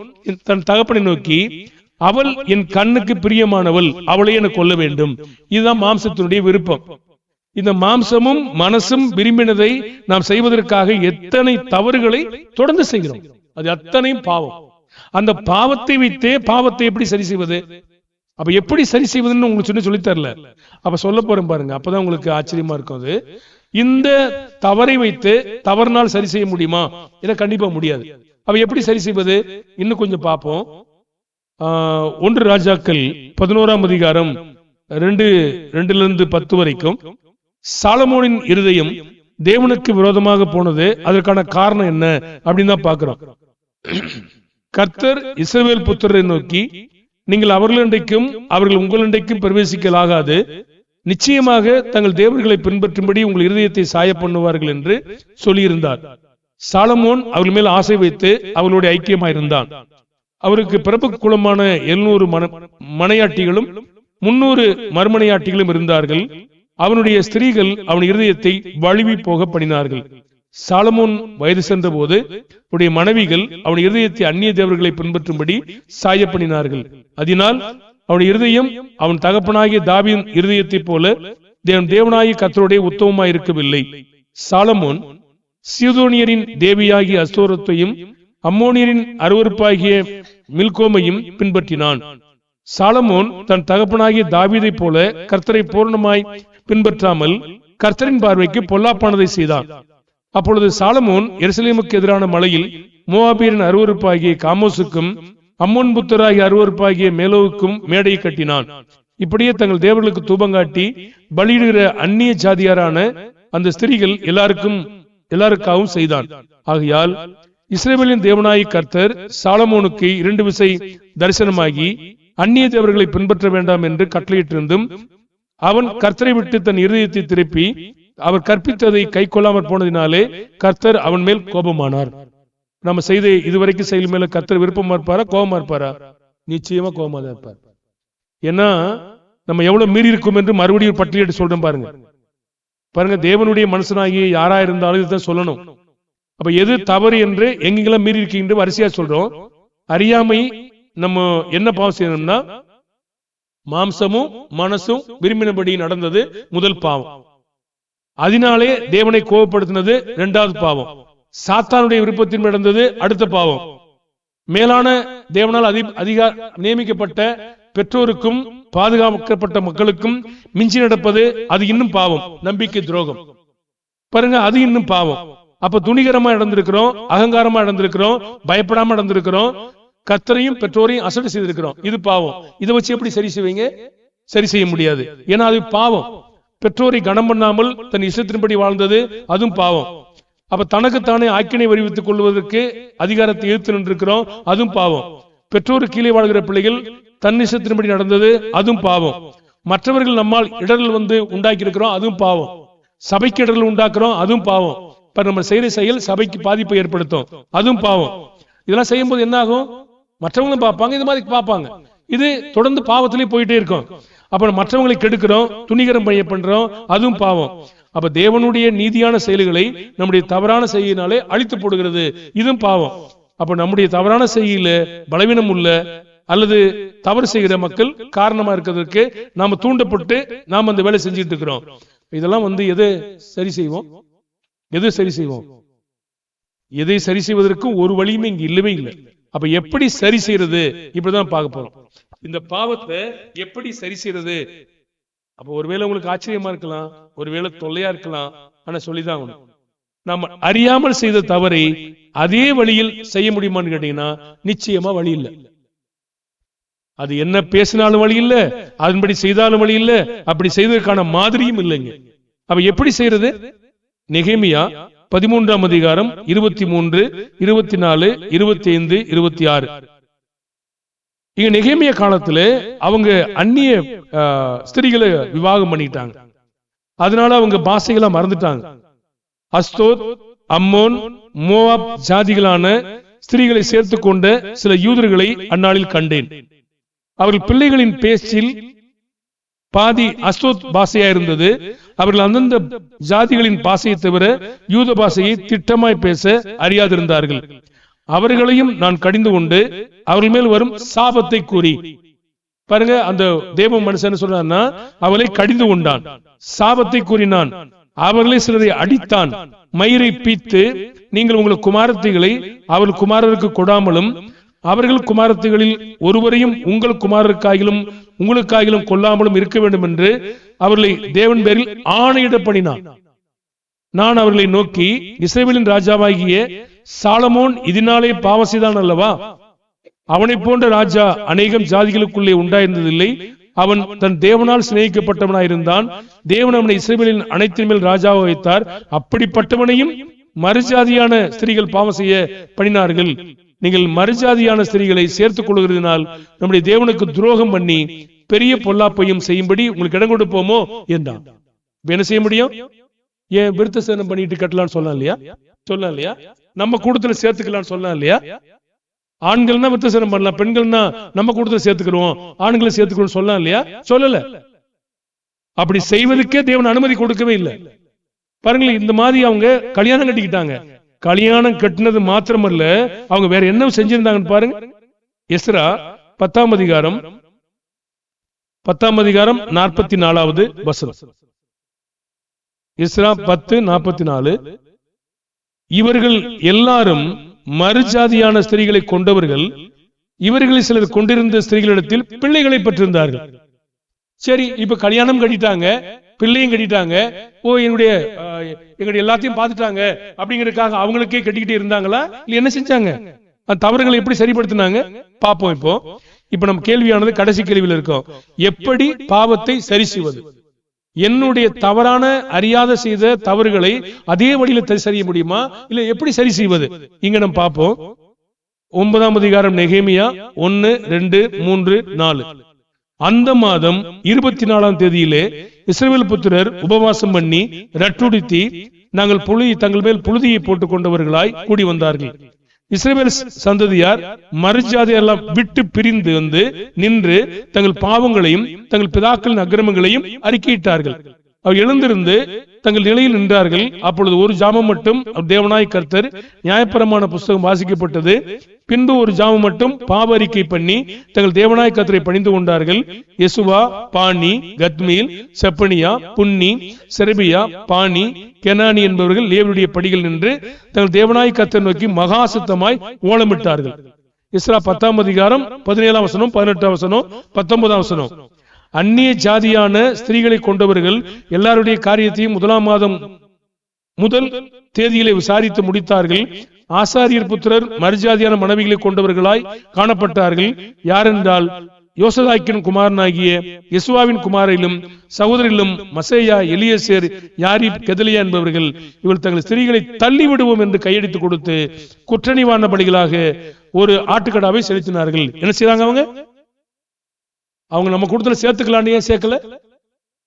தன் தகப்பனை நோக்கி, அவள் என் கண்ணுக்கு பிரியமானவள், அவளை எனக்கு கொல்ல வேண்டும். இதுதான் மாம்சத்தினுடைய விருப்பம். இந்த மாம்சமும் மனசும் விரும்பினதை நாம் செய்வதற்காக எத்தனை தவறுகளை தொடர்ந்து செய்கிறோம். அது அத்தனையும் பாவம். அந்த பாவத்தை வைத்தே பாவத்தை எப்படி சரி செய்வது? அப்ப எப்படி சரி செய்வதுன்னு உங்களுக்கு சொல்லி தரல. அப்ப சொல்ல போறேன் பாருங்க, அப்பதான் உங்களுக்கு ஆச்சரியமா இருக்கும். அது இந்த தவறை வைத்து தவறுனால் சரி செய்ய முடியுமா? இதை கண்டிப்பா முடியாது. அப்ப எப்படி சரி செய்வது இன்னும் கொஞ்சம் பார்ப்போம். 1 ராஜாக்கள் 11ஆம் அதிகாரம் 2:2-10 வரைக்கும் சாலமோனின் இருதயம் தேவனுக்கு விரோதமாக போனது. அதற்கான காரணம் என்ன அப்படின்னு தான் பார்க்கிறோம். கர்த்தர் இஸ்ரவேல் புத்திரரை நோக்கி, நீங்கள் அவர்களிடைக்கும் அவர்கள் உங்களிடைக்கும் பிரவேசிக்கலாகாது, நிச்சயமாக தங்கள் தேவர்களை பின்பற்றும்படி உங்கள் இருதயத்தை சாய பண்ணுவார்கள் என்று சொல்லியிருந்தார். சாலமோன் அவர்கள் மேல் ஆசை வைத்து அவர்களுடைய ஐக்கியமாயிருந்தான். அவருக்கு பிறப்பு குலமான 700 மனையாட்டிகளும் 300 மறுமனையாட்டிகளும் இருந்தார்கள். அவனுடைய ஸ்திரீகள் அவன் இருதயத்தை வழுவி போக பண்ணினார்கள். சாலமோன் வயது சென்ற போது அவருடைய மனைவிகள் அவன் இருதயத்தை அந்நிய தேவர்களை பின்பற்றும்படி சாய பண்ணினார்கள். அதனால் அவனுடைய இருதயம் அவன் தகப்பனாகிய தாவீதின் இருதயத்தை போல தேவனாகிய கர்த்தருடைய உத்தமமாய் இருக்கவில்லை. சாலமோன் சீதோனியரின் தேவியாகிய அஸ்தோரத்தையும் அம்மோனியரின் அருவருப்பாகிய மில்கோமையும் பின்பற்றினான். சாலமோன் தன் தகப்பனாகிய தாவீதை போல கர்த்தரை பூர்ணமாய் பின்பற்றாமல் கர்த்தரின் பார்வைக்கு பொல்லாப்பானதை செய்தான். அப்பொழுது சாலமோன் எருசலேமுக்கு எதிரான மலையில் மோவாபியரின் அருவருப்பாகிய காமோசுக்கும் அம்மோன் புத்தராகிய அருவருப்பாகிய மேலோவுக்கும் மேடையை கட்டினான். இப்படியே தங்கள் தேவர்களுக்கு தூபங்காட்டி பலியிடுகிற அந்நிய ஜாதியாரான அந்த ஸ்திரீகள் எல்லாருக்காகவும் செய்தான். ஆகையால் இஸ்ரவேலின் தேவனாய் கர்த்தர் சாலமோனுக்கு 2 விசை தரிசனமாகி அந்நிய தேவர்களை பின்பற்ற வேண்டாம் என்று கட்டளையிட்டிருந்தும் அவன் கர்த்தரை விட்டு தன் இருதயத்தை திருப்பி அவர் கற்பித்ததை கை கொள்ளாமற் போனதினாலே கர்த்தர் அவன் மேல் கோபமானார். நம்ம செய்த இதுவரைக்கும் செயல் மேல கர்த்தர் விருப்பமா இருப்பாரா, கோபமா இருப்பாரா? நிச்சயமா கோபமா தான் இருப்பார். ஏன்னா நம்ம எவ்வளவு மீறி இருக்கும் என்று மறுபடியும் பட்டியலிட்டு சொல்றேன் பாருங்க. தேவனுடைய மனுஷனாகிய யாரா இருந்தாலும் இதுதான் சொல்லணும். அப்ப எது தவறு என்று எங்கெங்கெல்லாம் மீறி இருக்கின்ற வரிசையா சொல்றோம். அறியாமை நம்ம என்ன பாவம் செய்யணும்னா, மாம்சமும் மனசும் விரும்பினபடி நடந்தது முதல் பாவம். அதனாலே தேவனை கோபப்படுத்தினது 2வது பாவம். சாத்தானுடைய விருப்பத்தின் நடந்தது அடுத்த பாவம். மேலான தேவனால் நியமிக்கப்பட்ட பெற்றோருக்கும் பாதுகாக்கப்பட்ட மக்களுக்கும் மிஞ்சி நடப்பது அது இன்னும் பாவம். நம்பிக்கை துரோகம் பாருங்க, அது இன்னும் பாவம். அப்ப துணிகரமா நடந்திருக்கிறோம், அகங்காரமா நடந்திருக்கிறோம், பயப்படாம நடந்திருக்கிறோம், கர்த்தரையும் பெற்றோரையும் அசட்டை செய்திருக்கிறோம். இது பாவம். இதை வச்சு எப்படி சரி செய்வீங்க? சரி செய்ய முடியாது. ஏன்னா அது பாவம். பெற்றோரை கனம் பண்ணாமல் தன் இஷ்டத்தின்படி வாழ்ந்தது அதுவும் பாவம். அப்ப தனக்குத்தானே ஆக்கினை வடிவத்துக் கொள்வதற்கு அதிகாரத்தை எதிர்த்து நின்றிருக்கிறோம், அதுவும் பாவம். பெற்றோர் கீழே வாழ்கிற பிள்ளைகள் தன் இஷ்டத்தின்படி நடந்தது அதுவும் பாவம். மற்றவர்கள் நம்மால் இடர்கள் உண்டாக்கி இருக்கிறோம், அதுவும் பாவம். சபைக்கு இடர்கள் உண்டாக்குறோம், அதுவும் பாவம். நம்ம செய்யற செயல் சபைக்கு பாதிப்பை ஏற்படுத்தும், அதுவும் பாவம். இதெல்லாம் செய்யும் போது என்ன ஆகும்? மற்றவங்களும் பார்ப்பாங்க, இது மாதிரி பார்ப்பாங்க. இது தொடர்ந்து பாவத்திலே போயிட்டே இருக்கும். அப்ப மற்றவங்களை கெடுக்கிறோம், துணிகரம் பண்றோம், அதுவும் பாவம். அப்ப தேவனுடைய நீதியான செயல்களை நம்முடைய தவறான செய்யினாலே அழித்து போடுகிறது, இதுவும் பாவம். அப்ப நம்முடைய தவறான செய்யல பலவீனம் உள்ள அல்லது தவறு செய்கிற மக்கள் காரணமா இருக்கிறதுக்கு நாம தூண்டப்பட்டு நாம் அந்த வேலை செஞ்சுட்டு இருக்கிறோம். இதெல்லாம் எதை சரி செய்வோம்? எதை சரி செய்வதற்கு ஒரு வழியுமே இங்க இல்லவே இல்லை. அப்ப எப்படி சரி செய்யறது? இப்படிதான் பார்க்க போறோம். இந்த பாவத்தை எப்படி சரி செய்யறது? அப்ப ஒருவேளை உங்களுக்கு ஆச்சரியமா இருக்கலாம், ஒருவேளை தொல்லையா இருக்கலாம், ஆனா சொல்லிதான் நம்ம அறியாமல் செய்த தவறை அதே வழியில் செய்ய முடியுமான்னு கேட்டீங்கன்னா நிச்சயமா வழி இல்லை. அது என்ன பேசினாலும் வழி இல்ல, அதன்படி செய்தாலும் வழி இல்ல, அப்படி செய்வதற்கான மாதிரியும் இல்லைங்க. அப்ப எப்படி செய்யறது? நெகேமியா 13ஆம் அதிகாரம் 23, 24, 25, 26. இங்க நெகேமியா காலத்துல அவங்க அந்நிய ஸ்திரீகளை விவாகம் பண்ணிட்டாங்க. அதனால அவங்க பாஷைகளை மறந்துட்டாங்க. அஸ்தோத், அம்மோன், மோவாப் ஜாதிகளான ஸ்திரீகளை சேர்த்து கொண்ட சில யூதர்களை அந்நாளில் கண்டேன். அவர்கள் பிள்ளைகளின் பேச்சில் பாதி அஸ்தோத் பாஷையா இருந்தது. அவர்கள் அந்தந்த ஜாதிகளின் பாஷையை தவிர யூத பாஷையை திட்டமாய் பேச அறியாதிருந்தார்கள். அவர்களையும் நான் கடிந்து கொண்டு அவர்கள் மேல் வரும் சாபத்தை கூறி, பாருங்க, அந்த தேவ மனுஷன் சொல்றான்னா அவளை கடிந்து கொண்டான், சாபத்தை கூறினான், அவர்களை சிலரை அடித்தான், மயிரை பீத்து, நீங்கள் உங்கள் குமாரத்திகளை அவர்கள் குமாரருக்கு கொடாமலும் அவர்கள் குமாரத்திகளில் ஒருவரையும் உங்கள் குமாரருக்காகிலும் உங்களுக்காகிலும் கொல்லாமலும் இருக்க வேண்டும் என்று அவர்களை தேவன் பேரில் ஆணையிட பண்ணினான். நான் அவர்களை நோக்கி, இஸ்ரவேலின் ராஜாவாகிய சாலமோன் இதனாலே பாவம் செய்தான் அல்லவா? அவனை போன்ற ராஜா அநேகம் ஜாதிகளுக்குள்ளே உண்டாயிருந்ததில்லை. அவன் தன் தேவனால் சிநேகிக்கப்பட்டவனாயிருந்தான். தேவன் அவனை இஸ்ரவேலின் அனைத்தின் மேல் ராஜாவை வைத்தார். அப்படிப்பட்டவனையும் மறுஜாதியான ஸ்திரீகள் பாவம் செய்ய பண்ணினார்கள். நீங்கள் மறுஜாதியான ஸ்திரீகளை சேர்த்துக் கொள்கிறதுனால் நம்முடைய தேவனுக்கு துரோகம் பண்ணி பெரிய பொல்லாப்பையும் செய்யும்படி உங்களுக்கு இடம் கொடுப்போமோ என்றான். என்ன செய்ய முடியும்? ஏன் விருத்த சேதனம் பண்ணிட்டு கட்டலாம்னு சொல்லலாம் இல்லையா? சொல்லலாம் இல்லையா? நம்ம கூட்டத்துல சேர்த்துக்கலாம்னு சொல்லலாம் இல்லையா? ஆண்கள்னா விருத்த சேதனம் பண்ணலாம், பெண்கள்னா நம்ம கூட்டத்துல சேர்த்துக்கிறோம், ஆண்களை சேர்த்துக்கணும் சொல்லலாம் இல்லையா? சொல்லல. அப்படி செய்வதற்கே தேவன் அனுமதி கொடுக்கவே இல்லை. பாருங்களேன், இந்த மாதிரி அவங்க கல்யாணம் கட்டிக்கிட்டாங்க. கல்யாணம் கட்டினது மாத்திரமல்ல, அவங்க வேற என்ன செஞ்சிருந்தாங்கன்னு பாருங்க. எஸ்ரா 10ஆம் அதிகாரம் 44வது வசனம். எஸ்ரா 10:44. இவர்கள் எல்லாரும் மறுஜாதியான ஸ்திரீகளை கொண்டவர்கள். இவர்களில் சிலர் கொண்டிருந்த ஸ்திரீகளிடத்தில் பிள்ளைகளை பெற்றிருந்தார்கள். சரி, இப்ப கல்யாணம் கட்டிட்டாங்க, பிள்ளையும் கட்டிட்டாங்க, எங்களுடைய எல்லாத்தையும் பார்த்துட்டாங்க அப்படிங்கிறதுக்காக அவங்களுக்கே கட்டிக்கிட்டே இருந்தாங்களா? இல்ல என்ன செஞ்சாங்க? அந்த தவறுகளை எப்படி சரிப்படுத்தினாங்க பாப்போம். இப்ப நம்ம கேள்வியானது கடைசி கேள்வியில் இருக்கோம். எப்படி பாவத்தை சரி செய்வது? என்னுடைய தவறான அறியாத செய்த தவறுகளை அதே வழியில சரி முடியுமா, இல்ல எப்படி சரி செய்வது? இங்க நம்ம பார்ப்போம். 9ஆம் அதிகாரம் நெகேமியா 1, 2, 3, 4. அந்த மாதம் 24ஆம் தேதியிலே இஸ்ரவேல் புத்திரர் உபவாசம் பண்ணி ரட்டுடுத்தி தங்கள் மேல் புழுதியை போட்டுக் கொண்டவர்களாய் கூடி வந்தார்கள். இஸ்ரவேல் சந்ததியார் மறுஜாதியெல்லாம் விட்டு பிரிந்து வந்து நின்று தங்கள் பாவங்களையும் தங்கள் பிதாக்களின் அக்கிரமங்களையும் அறிக்கையிட்டார்கள். அவர் எழுந்திருந்து தங்கள் நிலையில் நின்றார்கள். அப்பொழுது ஒரு ஜாமம் மட்டும் தேவனாய் கர்த்தர் நியாயப்பிரமாண புஸ்தகம் வாசிக்கப்பட்டது. பின்பு ஒரு ஜாமம் மட்டும் பாவ அறிக்கை பண்ணி தங்கள் தேவனாய் கர்த்தரை பணிந்து கொண்டார்கள். யெசுவா, பானி, கத்மீல், செப்பனியா, புன்னி, செரபியா, பானி, கெனானி என்பவர்கள் லேவியுடைய படிகள் நின்று தங்கள் தேவனாய் கர்த்தரை நோக்கி மகா சத்தமாய் ஓலமிட்டார்கள். எஸ்ரா 10ஆம் அதிகாரம் 17ஆம் வசனம், 18ஆம் வசனம், 19ஆம் வசனம். அந்நிய ஜாதியான ஸ்திரீகளை கொண்டவர்கள் எல்லாருடைய காரியத்தையும் 1ஆம் மாதம் முதல் தேதியிலே விசாரித்து முடித்தார்கள். ஆசாரியர் புத்திரர் மறுஜாதியான மனைவிகளை கொண்டவர்களாய் காணப்பட்டார்கள். யாரென்றால் யோசதாக்கின் குமாரனாகிய யெசுவாவின் குமாரிலும் சகோதரிலும் மசேயா, எலியேசர், யாரீப், கெதலியா என்பவர்கள். இவர்கள் தங்கள் ஸ்திரீகளை தள்ளி விடுவோம் என்று கையெடுத்து கொடுத்து குற்ற நிவாரண பலிகளாக ஒரு ஆட்டுக்கடாவை செலுத்தினார்கள். என்ன செய்தாங்க? அவங்க நம்ம கூட்டத்துல சேர்த்துக்கலான்னு ஏன் சேர்க்கல?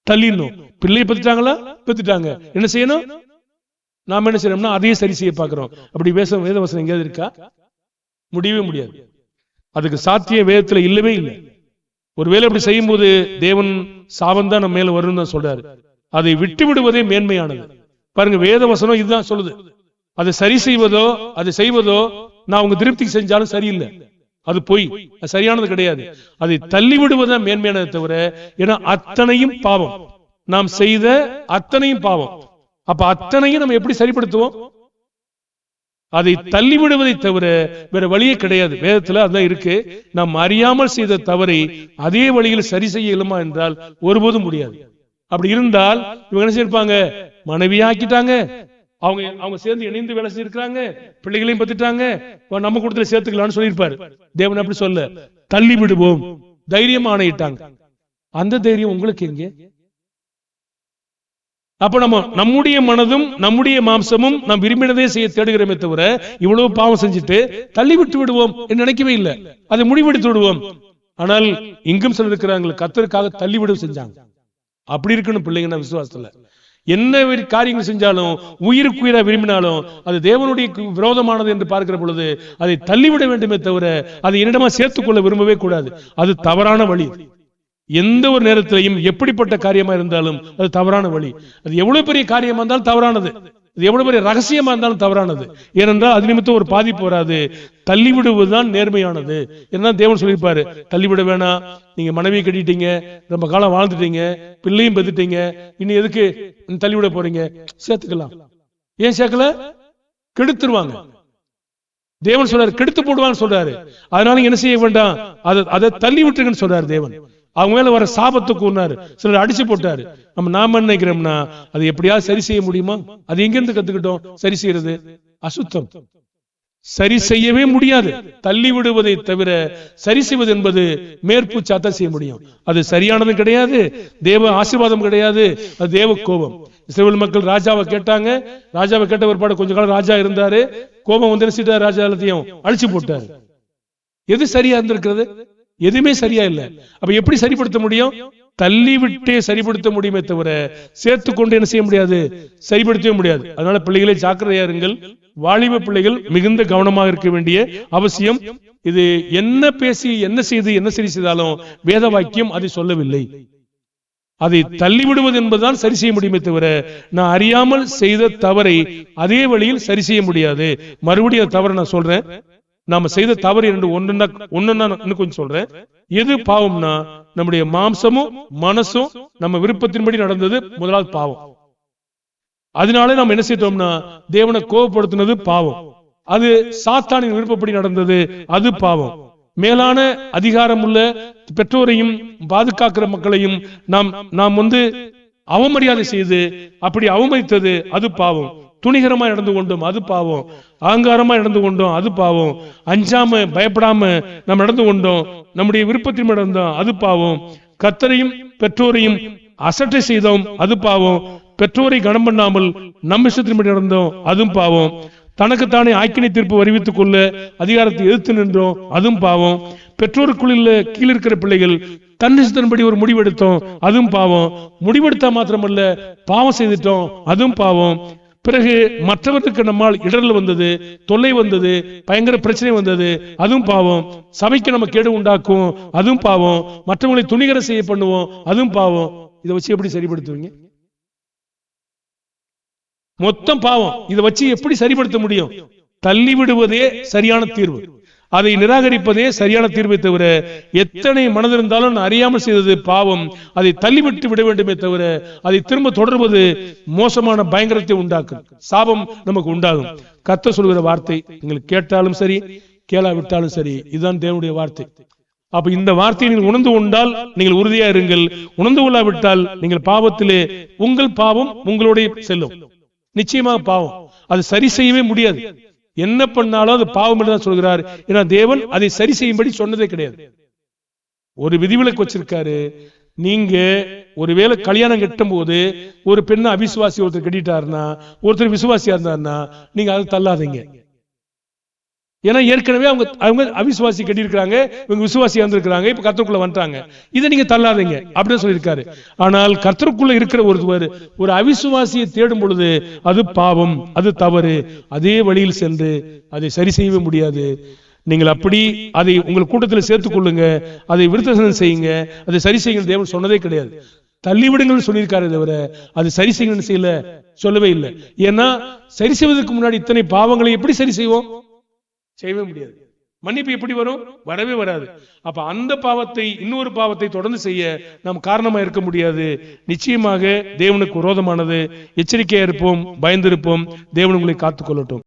தள்ளிடணும். பிள்ளையை பத்திட்டாங்களா? பத்திட்டாங்க. என்ன செய்யணும்? நாம என்ன செய்யணும்னா அதையும் சரி செய்ய பாக்குறோம். அப்படி வேதவசனம் எங்கேயாவது இருக்கா? முடியவே முடியாது. அதுக்கு சாத்திய வேதத்துல இல்லவே இல்லை. ஒருவேளை அப்படி செய்யும் போது தேவன் சாபம் தான் நம்ம மேல வரும்னு தான் சொல்றாரு. அதை விட்டு விடுவதே மேன்மையானது. பாருங்க, வேதவசனம் இதுதான் சொல்லுது. அதை சரி செய்வதோ அதை செய்வதோ நான் அவங்க திருப்திக்கு செஞ்சாலும் சரியில்லை, அது பொய், சரியானது கிடையாது. அதை தள்ளி விடுவதுதான் மேன்மையானதை தவிர, ஏன்னா அத்தனையும் பாவம், நாம் செய்த அத்தனையும் பாவம். அப்ப அத்தனையும் நம்ம எப்படி சரிப்படுத்துவோம்? அதை தள்ளி விடுவதை தவிர வேற வழியே கிடையாது. வேதத்துல அதான் இருக்கு. நாம் அறியாமல் செய்த தவறை அதே வழியில் சரி செய்ய இயலுமா என்றால் ஒருபோதும் முடியாது. அப்படி இருந்தால் இவங்க என்ன செய்யிருப்பாங்க? மனைவியாக்கிட்டாங்க, அவங்க சேர்ந்து இணைந்து வேலை செஞ்சிருக்காங்க, பிள்ளைகளையும் பத்திட்டாங்க, நம்ம கூட்டத்துல சேர்த்துக்கலாம்னு சொல்லியிருப்பாரு. தேவன் அப்படி சொல்ல, தள்ளி விடுவோம். தைரியம் ஆணையிட்டாங்க. அந்த தைரியம் உங்களுக்கு எங்கே? அப்ப நம்முடைய மனதும் நம்முடைய மாம்சமும் நாம் விரும்பினதே செய்ய தேடுகிறோமே தவிர இவ்வளவு பாவம் செஞ்சுட்டு தள்ளி விட்டு விடுவோம் என்று நினைக்கவே இல்லை. அதை முடிவெடுத்து விடுவோம். ஆனால் இங்கும் சிலர் இருக்கிறாங்க, கர்த்தருக்காக தள்ளி விட செஞ்சாங்க. அப்படி இருக்கணும் பிள்ளைங்க விசுவாசத்துல. என்ன காரியங்கள் செஞ்சாலும் உயிருக்குயிரா விரும்பினாலும் அது தேவனுடைய விரோதமானது என்று பார்க்கிற பொழுது அதை தள்ளிவிட வேண்டுமே தவிர அதை என்னிடமா சேர்த்துக்கொள்ள விரும்பவே கூடாது. அது தவறான வழி. எந்த ஒரு நேரத்திலையும் எப்படிப்பட்ட காரியமா இருந்தாலும் அது தவறான வழி. அது எவ்வளவு பெரிய காரியமா இருந்தாலும் தவறானது. அது எவ்வளவு பெரிய ரகசியமா இருந்தாலும் தவறானது. ஏனென்றால் அது நிமித்தம் ஒரு பாதிப்பு வராது. தள்ளிவிடுவதுதான் நேர்மையானது. ஏன்னா தேவன் சொல்லியிருப்பாரு, தள்ளிவிட வேணாம், நீங்க மனைவியை கட்டிட்டீங்க, ரொம்ப காலம் வாழ்ந்துட்டீங்க, பிள்ளையும் பெத்துட்டீங்க, இனி எதுக்கு தள்ளிவிட போறீங்க? சேர்த்துக்கலாம். ஏன் சேர்க்கல? கெடுத்துருவாங்க. தேவன் சொல்றாரு, கெடுத்து போடுவான்னு சொல்றாரு. அதனால என்ன செய்ய வேண்டாம், அதை தள்ளி விட்டுருங்கன்னு சொல்றாரு தேவன். அவங்க மேல வர சாபத்துக்கு ஒன்னாரு, சிலர் அடிச்சு போட்டாரு. நாம நினைக்கிறோம்னா அது எப்படியாவது சரி செய்ய முடியுமா? அது எங்க இருந்து கத்துக்கிட்டோம்? சரி செய்யறது அசுத்தம். சரி செய்யவே முடியாது. தள்ளி விடுவதை தவிர சரி செய்வது என்பது மேற்பூச்சாத்தான் செய்ய முடியும். அது சரியானதும் கிடையாது, தேவ ஆசீர்வாதம் கிடையாது, அது தேவ கோபம். இஸ்ரவேல் மக்கள் ராஜாவை கேட்டாங்க. ராஜாவை கேட்ட ஒரு பாடு கொஞ்ச காலம் ராஜா இருந்தாரு. கோபம் வந்து நினைச்சிட்டாரு, ராஜா எல்லாத்தையும் அழிச்சு போட்டாரு. எது சரியா இருந்திருக்கிறது? எதுவுமே சரியா இல்லை. அப்ப எப்படி சரிப்படுத்த முடியும்? தள்ளி விட்டே சரிப்படுத்த முடியுமே தவிர சேர்த்து கொண்டு என்ன செய்ய முடியாது, சரிப்படுத்தவே முடியாது. அதனால பிள்ளைகளை ஜாக்கிரதையா இருங்கள். வாலிப பிள்ளைகள் மிகுந்த கவனமாக இருக்க வேண்டிய அவசியம். இது என்ன பேசி என்ன செய்து என்ன சரி செய்தாலும் வேத வாக்கியம் அதை சொல்லவில்லை. அதை தள்ளிவிடுவது என்பதுதான் சரி செய்ய முடியுமே தவிர நான் அறியாமல் செய்த தவறை அதே வழியில் சரி செய்ய முடியாது. மறுபடியும் தவறு நான் சொல்றேன். நாம செய்த தவறு ஒன்னு கொஞ்சம் சொல்றேன். எது பாவம்னா நம்முடைய மாம்சமும் மனசும் நம்ம விருப்பத்தின்படி நடந்தது முதலாவது பாவம். அதனால நம்ம என்ன செய்தோம்னா தேவனை கோபப்படுத்தினது பாவம். அது சாத்தானின் விருப்பப்படி நடந்தது, அது பாவம். மேலான அதிகாரம் உள்ள பெற்றோரையும் பாதுகாக்கிற மக்களையும் நாம் அவமரியாதை செய்து அப்படி அவமதித்தது, அது பாவம். துணிகரமா நடந்து கொண்டோம், அது பாவம். அகங்காரமா நடந்து கொண்டோம், அது பாவம். அஞ்சாம பயப்படாம நாம் நடந்து கொண்டோம், நம்முடைய விருப்பத்தின் நடந்தோம், அது பாவம். கர்த்தரையும் பெற்றோரையும் அசட்டை செய்தோம், அது பாவம். பெற்றோரை கனம் பண்ணாமல் நம் இஷ்டத்தின்படி நடந்தோம், அதுவும் பாவம். தனக்குத்தானே ஆக்கினை தீர்ப்பு அறிவித்துக் கொள்ள அதிகாரத்தை எதிர்த்து நின்றோம், அதுவும் பாவம். பெற்றோருக்குள்ள கீழ் இருக்கிற பிள்ளைகள் தன்னிஷ்டத்தின்படி ஒரு முடிவெடுத்தோம், அதுவும் பாவம். முடிவெடுத்தா மாத்திரமல்ல பாவம் செய்துட்டோம், அதுவும் பாவம். பிறகு மற்றவர்களுக்கு நம்மால் இடரல் வந்தது, தொல்லை வந்தது, பயங்கர பிரச்சனை வந்தது, அதுவும் பாவம். சபைக்கு நம்ம கேடு உண்டாக்கும், அதுவும் பாவம். மற்றவங்களை துணிகர செய்ய பண்ணுவோம், அதுவும் பாவம். இதை வச்சு எப்படி சரிப்படுத்துவீங்க? மொத்தம் பாவம். இதை வச்சு எப்படி சரிப்படுத்த முடியும்? தள்ளி விடுவதே சரியான தீர்வு. அதை நிராகரிப்பதே சரியான தீர்வை தவிர எத்தனை மனதிருந்தாலும் அறியாமல் செய்தது பாவம். அதை தள்ளிவிட்டு விட வேண்டுமே தவிர அதை திரும்ப தொடர்வது மோசமான பயங்கரத்தை உண்டாக்கும், சாபம் நமக்கு உண்டாகும். கர்த்தர் சொல்கிற வார்த்தை நீங்கள் கேட்டாலும் சரி கேளாவிட்டாலும் சரி, இதுதான் தேவனுடைய வார்த்தை. அப்ப இந்த வார்த்தையை நீங்கள் உணர்ந்து கொண்டால் நீங்கள் உறுதியா இருங்கள். உணர்ந்து கொள்ளாவிட்டால் நீங்கள் பாவத்திலே உங்கள் பாவம் உங்களுடைய செல்லும். நிச்சயமாக பாவம். அது சரி செய்யவே முடியாது. என்ன பண்ணாலும் அது பாவம் என்று தான் சொல்கிறார். ஏன்னா தேவன் அதை சரி செய்யும்படி சொன்னதே கிடையாது. ஒரு விதிவிலக்கு வச்சிருக்காரு. நீங்க ஒருவேளை கல்யாணம் கட்டும் போது ஒரு பெண்ணை அவிசுவாசி ஒருத்தர் கட்டிட்டாருன்னா, ஒருத்தர் விசுவாசியா இருந்தாருன்னா நீங்க அதை தள்ளாதீங்க. ஏன்னா ஏற்கனவே அவங்க அவிசுவாசி கட்டியிருக்கிறாங்க, இவங்க விசுவாசியா இருந்திருக்கிறாங்க, இப்ப கர்த்தருக்குள்ள வந்துட்டாங்க. இதை நீங்க தள்ளாதீங்க அப்படின்னு சொல்லியிருக்காரு. ஆனால் கர்த்தருக்குள்ள இருக்கிற ஒரு அவிசுவாசியை தேடும் பொழுது அது பாவம், அது தவறு. அதே வழியில் சென்று அதை சரி செய்யவே முடியாது. நீங்கள் அப்படி அதை உங்கள் கூட்டத்தில் சேர்த்துக் கொள்ளுங்க, அதை விருத்தசனம் செய்யுங்க, அதை சரி செய்யுங்க. தேவன் சொன்னதே கிடையாது. தள்ளிவிடுங்கள் சொல்லியிருக்காரு தவிர அது சரி செய்யுங்கன்னு செய்யல, சொல்லவே இல்லை. ஏன்னா சரி செய்வதற்கு முன்னாடி இத்தனை பாவங்களை எப்படி சரி செய்வோம்? செய்யவே முடியாது. மன்னிப்பு எப்படி வரும்? வரவே வராது. அப்ப அந்த பாவத்தை இன்னொரு பாவத்தை தொடர்ந்து செய்ய நாம் காரணமா இருக்க முடியாது. நிச்சயமாக தேவனுக்கு விரோதமானது. எச்சரிக்கையா இருப்போம், பயந்திருப்போம். தேவன் உங்களை காத்துக்கொள்ளட்டும்.